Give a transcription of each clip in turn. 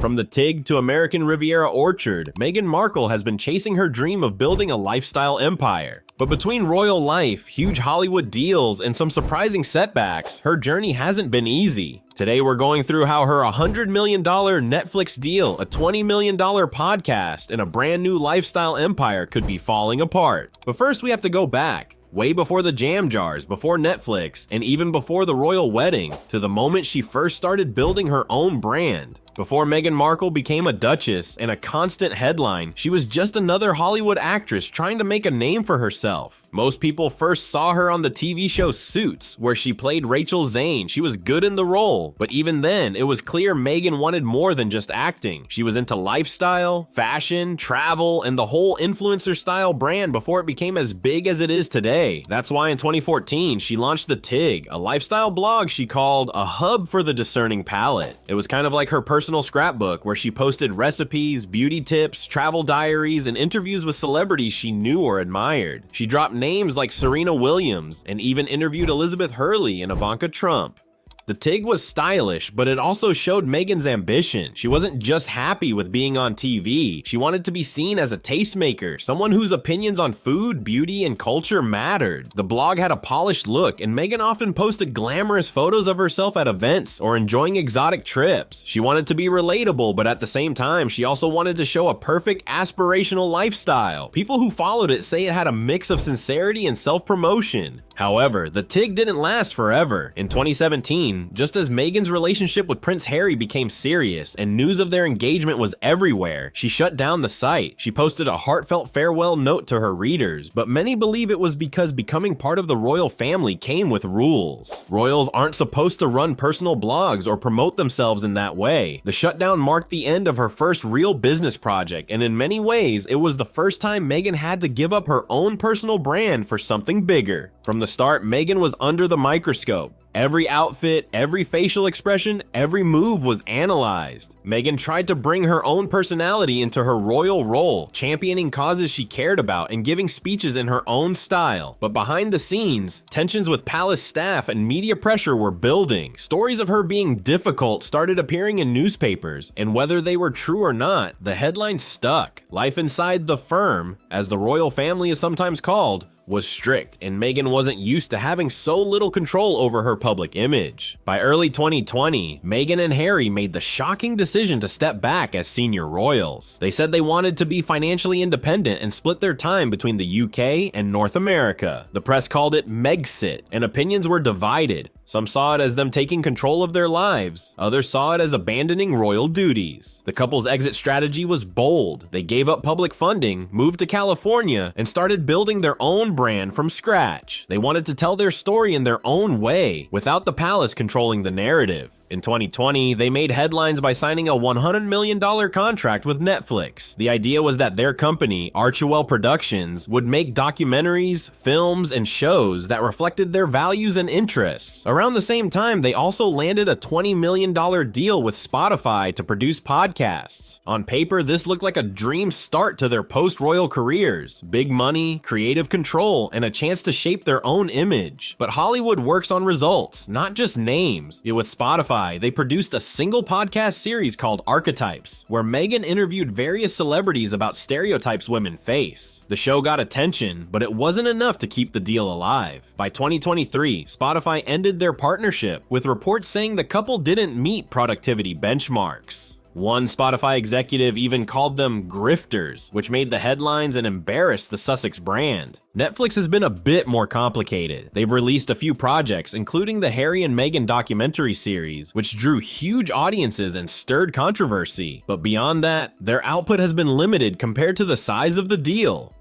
From the Tig to American Riviera orchard, Meghan Markle has been chasing her dream of building a lifestyle empire. But between royal life, huge Hollywood deals, and some surprising setbacks, her journey hasn't been easy. Today we're going through how her $100 million Netflix deal, a $20 million podcast, and a brand new lifestyle empire could be falling apart. But first we have to go back, way before the jam jars, before Netflix, and even before the royal wedding, to the moment she first started building her own brand. Before Meghan Markle became a duchess and a constant headline, she was just another Hollywood actress trying to make a name for herself. Most people first saw her on the TV show Suits, where she played Rachel Zane. She was good in the role, but even then, it was clear Meghan wanted more than just acting. She was into lifestyle, fashion, travel, and the whole influencer-style brand before it became as big as it is today. That's why in 2014, she launched The Tig, a lifestyle blog she called a hub for the discerning palate. It was kind of like her personal scrapbook where she posted recipes, beauty tips, travel diaries, and interviews with celebrities she knew or admired. She dropped names like Serena Williams and even interviewed Elizabeth Hurley and Ivanka Trump. The Tig was stylish, but it also showed Meghan's ambition. She wasn't just happy with being on TV. She wanted to be seen as a tastemaker, someone whose opinions on food, beauty, and culture mattered. The blog had a polished look, and Meghan often posted glamorous photos of herself at events or enjoying exotic trips. She wanted to be relatable, but at the same time, she also wanted to show a perfect aspirational lifestyle. People who followed it say it had a mix of sincerity and self-promotion. However, the Tig didn't last forever. In 2017, just as Meghan's relationship with Prince Harry became serious and news of their engagement was everywhere, she shut down the site. She posted a heartfelt farewell note to her readers, but many believe it was because becoming part of the royal family came with rules. Royals aren't supposed to run personal blogs or promote themselves in that way. The shutdown marked the end of her first real business project, and in many ways, it was the first time Meghan had to give up her own personal brand for something bigger. From the start, Meghan was under the microscope. Every outfit, every facial expression, every move was analyzed. Meghan tried to bring her own personality into her royal role, championing causes she cared about and giving speeches in her own style. But behind the scenes, tensions with palace staff and media pressure were building. Stories of her being difficult started appearing in newspapers, and whether they were true or not, the headlines stuck. Life inside the firm, as the royal family is sometimes called, was strict, and Meghan wasn't used to having so little control over her public image. By early 2020, Meghan and Harry made the shocking decision to step back as senior royals. They said they wanted to be financially independent and split their time between the UK and North America. The press called it Megxit, and opinions were divided. Some saw it as them taking control of their lives. Others saw it as abandoning royal duties. The couple's exit strategy was bold. They gave up public funding, moved to California, and started building their own brand from scratch. They wanted to tell their story in their own way, without the palace controlling the narrative. In 2020, they made headlines by signing a $100 million contract with Netflix. The idea was that their company, Archewell Productions, would make documentaries, films, and shows that reflected their values and interests. Around the same time, they also landed a $20 million deal with Spotify to produce podcasts. On paper, this looked like a dream start to their post-royal careers. Big money, creative control, and a chance to shape their own image. But Hollywood works on results, not just names. With Spotify, they produced a single podcast series called Archetypes, where Meghan interviewed various celebrities about stereotypes women face. The show got attention, but it wasn't enough to keep the deal alive. By 2023, Spotify ended their partnership, with reports saying the couple didn't meet productivity benchmarks. One Spotify executive even called them grifters, which made the headlines and embarrassed the Sussex brand. Netflix has been a bit more complicated. They've released a few projects, including the Harry and Meghan documentary series, which drew huge audiences and stirred controversy. But beyond that, their output has been limited compared to the size of the deal.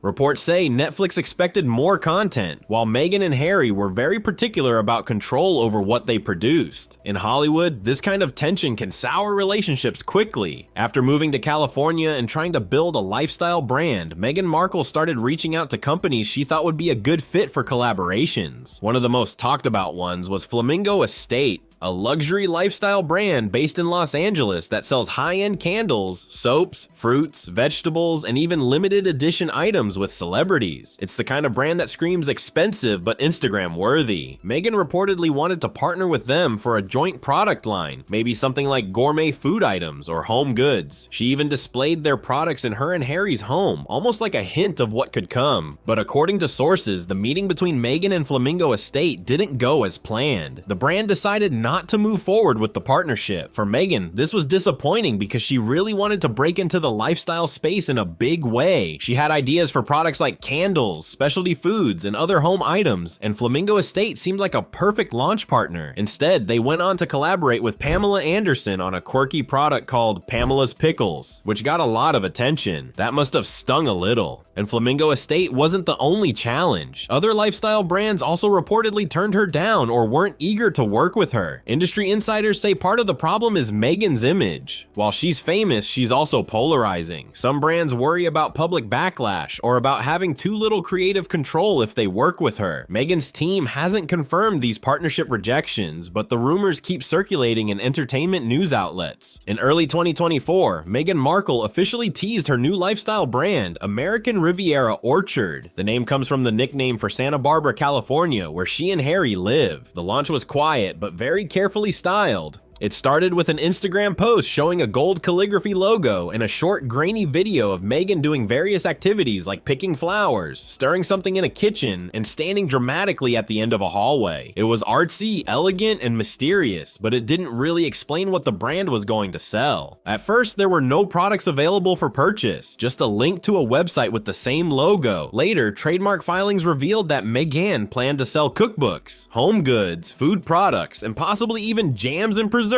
Reports say Netflix expected more content, while Meghan and Harry were very particular about control over what they produced. In Hollywood, this kind of tension can sour relationships quickly. After moving to California and trying to build a lifestyle brand, Meghan Markle started reaching out to companies she thought would be a good fit for collaborations. One of the most talked about ones was Flamingo Estate, a luxury lifestyle brand based in Los Angeles that sells high-end candles, soaps, fruits, vegetables, and even limited edition items with celebrities. It's the kind of brand that screams expensive but Instagram worthy. Meghan reportedly wanted to partner with them for a joint product line, maybe something like gourmet food items or home goods. She even displayed their products in her and Harry's home, almost like a hint of what could come. But according to sources, the meeting between Meghan and Flamingo Estate didn't go as planned. The brand decided not to move forward with the partnership. For Meghan, this was disappointing because she really wanted to break into the lifestyle space in a big way. She had ideas for products like candles, specialty foods, and other home items, and Flamingo Estate seemed like a perfect launch partner. Instead, they went on to collaborate with Pamela Anderson on a quirky product called Pamela's Pickles, which got a lot of attention. That must have stung a little. And Flamingo Estate wasn't the only challenge. Other lifestyle brands also reportedly turned her down or weren't eager to work with her. Industry insiders say part of the problem is Meghan's image. While she's famous, she's also polarizing. Some brands worry about public backlash or about having too little creative control if they work with her. Meghan's team hasn't confirmed these partnership rejections, but the rumors keep circulating in entertainment news outlets. In early 2024, Meghan Markle officially teased her new lifestyle brand, American Riviera Orchard. The name comes from the nickname for Santa Barbara, California, where she and Harry live. The launch was quiet, but very carefully styled. It started with an Instagram post showing a gold calligraphy logo and a short, grainy video of Meghan doing various activities like picking flowers, stirring something in a kitchen, and standing dramatically at the end of a hallway. It was artsy, elegant, and mysterious, but it didn't really explain what the brand was going to sell. At first, there were no products available for purchase, just a link to a website with the same logo. Later, trademark filings revealed that Meghan planned to sell cookbooks, home goods, food products, and possibly even jams and preserves.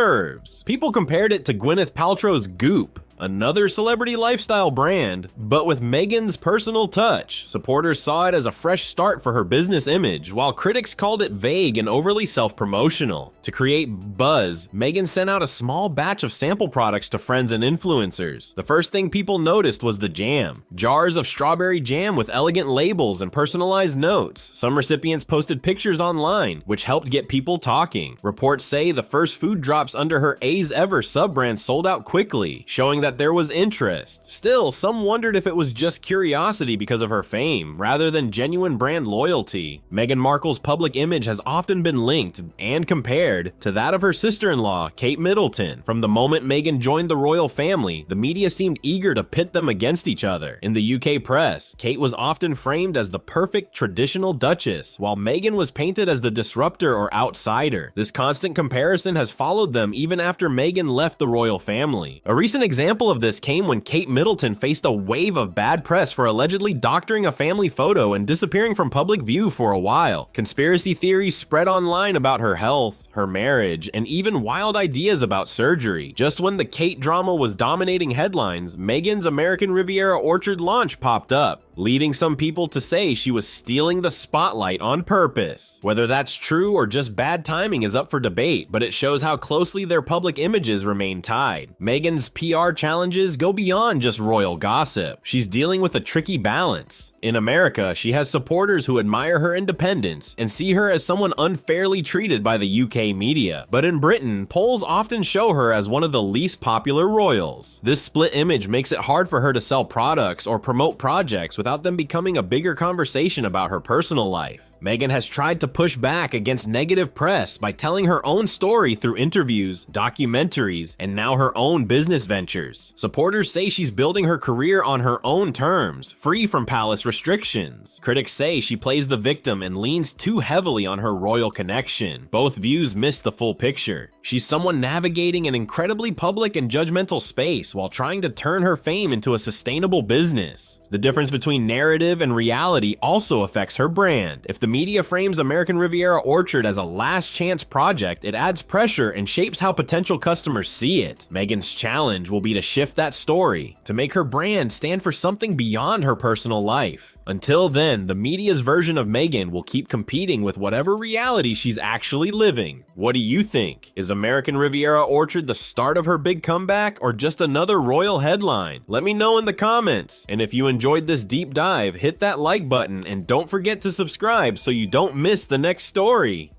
People compared it to Gwyneth Paltrow's Goop, another celebrity lifestyle brand, but with Meghan's personal touch. Supporters saw it as a fresh start for her business image, while critics called it vague and overly self-promotional. To create buzz, Meghan sent out a small batch of sample products to friends and influencers. The first thing people noticed was the jam. Jars of strawberry jam with elegant labels and personalized notes. Some recipients posted pictures online, which helped get people talking. Reports say the first food drops under her A's Ever sub-brand sold out quickly, showing that there was interest. Still, some wondered if it was just curiosity because of her fame, rather than genuine brand loyalty. Meghan Markle's public image has often been linked and compared to that of her sister-in-law, Kate Middleton. From the moment Meghan joined the royal family, the media seemed eager to pit them against each other. In the UK press, Kate was often framed as the perfect traditional duchess, while Meghan was painted as the disruptor or outsider. This constant comparison has followed them even after Meghan left the royal family. A recent example of this came when Kate Middleton faced a wave of bad press for allegedly doctoring a family photo and disappearing from public view for a while. Conspiracy theories spread online about her health, her marriage, and even wild ideas about surgery. Just when the Kate drama was dominating headlines, Meghan's American Riviera Orchard launch popped up, leading some people to say she was stealing the spotlight on purpose. Whether that's true or just bad timing is up for debate, but it shows how closely their public images remain tied. Meghan's PR challenges go beyond just royal gossip. She's dealing with a tricky balance. In America, she has supporters who admire her independence and see her as someone unfairly treated by the UK media. But in Britain, polls often show her as one of the least popular royals. This split image makes it hard for her to sell products or promote projects without them becoming a bigger conversation about her personal life. Meghan has tried to push back against negative press by telling her own story through interviews, documentaries, and now her own business ventures. Supporters say she's building her career on her own terms, free from palace restrictions. Critics say she plays the victim and leans too heavily on her royal connection. Both views miss the full picture. She's someone navigating an incredibly public and judgmental space while trying to turn her fame into a sustainable business. The difference between narrative and reality also affects her brand. If the media frames American Riviera Orchard as a last chance project, it adds pressure and shapes how potential customers see it. Meghan's challenge will be to shift that story, to make her brand stand for something beyond her personal life. Until then, the media's version of Meghan will keep competing with whatever reality she's actually living. What do you think? Is American Riviera Orchard the start of her big comeback or just another royal headline? Let me know in the comments. And if you enjoyed this deep dive, hit that like button and don't forget to subscribe so you don't miss the next story.